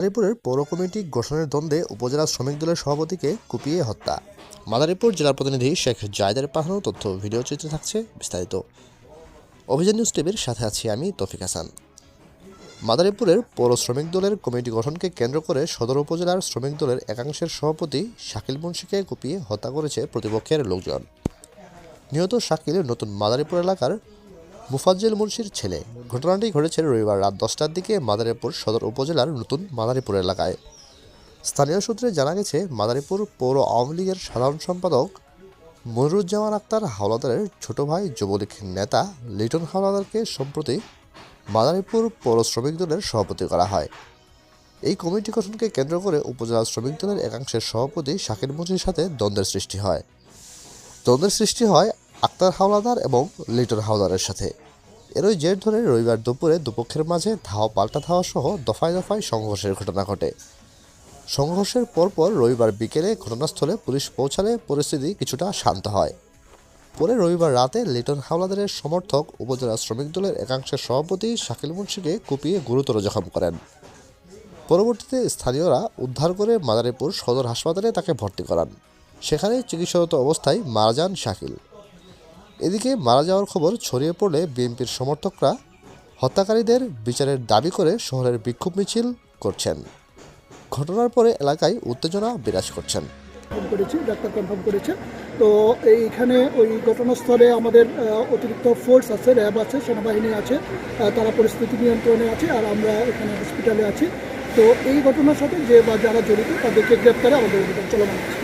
মাদারীপুরের পৌর কমিটি গঠনের দ্বন্দ্বে উপজেলা শ্রমিক দলের সভাপতিকে কুপিয়ে হত্যা। মাদারীপুর জেলার প্রতিনিধি শেখ জায়েদের পাঠানো তথ্য ভিডিও চিত্রে থাকছে বিস্তারিত। অভিযান নিউজ টিভির সাথে আছি আমি তৌফিক হাসান। মাদারীপুরের পৌর শ্রমিক দলের কমিটি গঠনকে কেন্দ্র করে সদর উপজেলার শ্রমিক দলের একাংশের সভাপতি শাকিল মুন্সিকে কুপিয়ে হত্যা করেছে প্রতিপক্ষের লোকজন। নিহত শাকিল নতুন মাদারীপুর এলাকার মুফাজ্জল মুন্সির ছেলে। ঘটনাটি ঘটেছে রবিবার রাত 10টার দিকে মাদারীপুর সদর উপজেলার নতুন মাদারীপুর এলাকায়। স্থানীয় সূত্রে জানা গেছে, মাদারীপুর পৌর আওয়ামী লীগের সাধারণ সম্পাদক মনিরুজ্জামান আক্তার হাওলাদারের ছোট ভাই যুবলীগ নেতা লিটন হাওলাদারকে সম্প্রতি মাদারীপুর পৌর শ্রমিক দলের সভাপতি করা হয়। এই কমিটি গঠনকে কেন্দ্র করে উপজেলা শ্রমিক দলের একাংশের সভাপতি শাকিল মুন্সির সাথে দ্বন্দ্বের সৃষ্টি হয় আক্তার হাওলাদার এবং লিটন হাওলাদারের সাথে। এরই জের ধরে রবিবার দুপুরে দুপক্ষের মাঝে ধাওয়া পাল্টা ধাওয়া সহ দফায় দফায় সংঘর্ষের ঘটনা ঘটে। সংঘর্ষের পরপর রবিবার বিকেলে ঘটনাস্থলে পুলিশ পৌঁছালে পরিস্থিতি কিছুটা শান্ত হয়। পরে রবিবার রাতে লিটন হাওলাদারের সমর্থক উপজেলা শ্রমিক দলের একাংশের সভাপতি শাকিল মুন্সিকে কুপিয়ে গুরুতর জখম করেন। পরবর্তীতে স্থানীয়রা উদ্ধার করে মাদারীপুর সদর হাসপাতালে তাকে ভর্তি করান। সেখানে চিকিৎসারত অবস্থায় মারা যান শাকিল। এদিকে মারা যাওয়ার খবর ছড়িয়ে পড়লে বিএনপির সমর্থকরা হত্যাকারীদের বিচারের দাবি করে শহরের বিক্ষোভ মিছিল করছেন। ঘটনার পরে এলাকায় উত্তেজনা বিরাজ করছেন। ডাক্তার কনফার্ম করেছে। তো এইখানে ওই ঘটনাস্থলে আমাদের অতিরিক্ত ফোর্স আছে, র্যাব আছে, সেনাবাহিনী আছে, তারা পরিস্থিতি নিয়ন্ত্রণে আছে, আর আমরা এখানে হসপিটালে আছি। তো এই ঘটনার সাথে যারা জড়িত তাদেরকে গ্রেপ্তারে আমাদের চলমান আছে।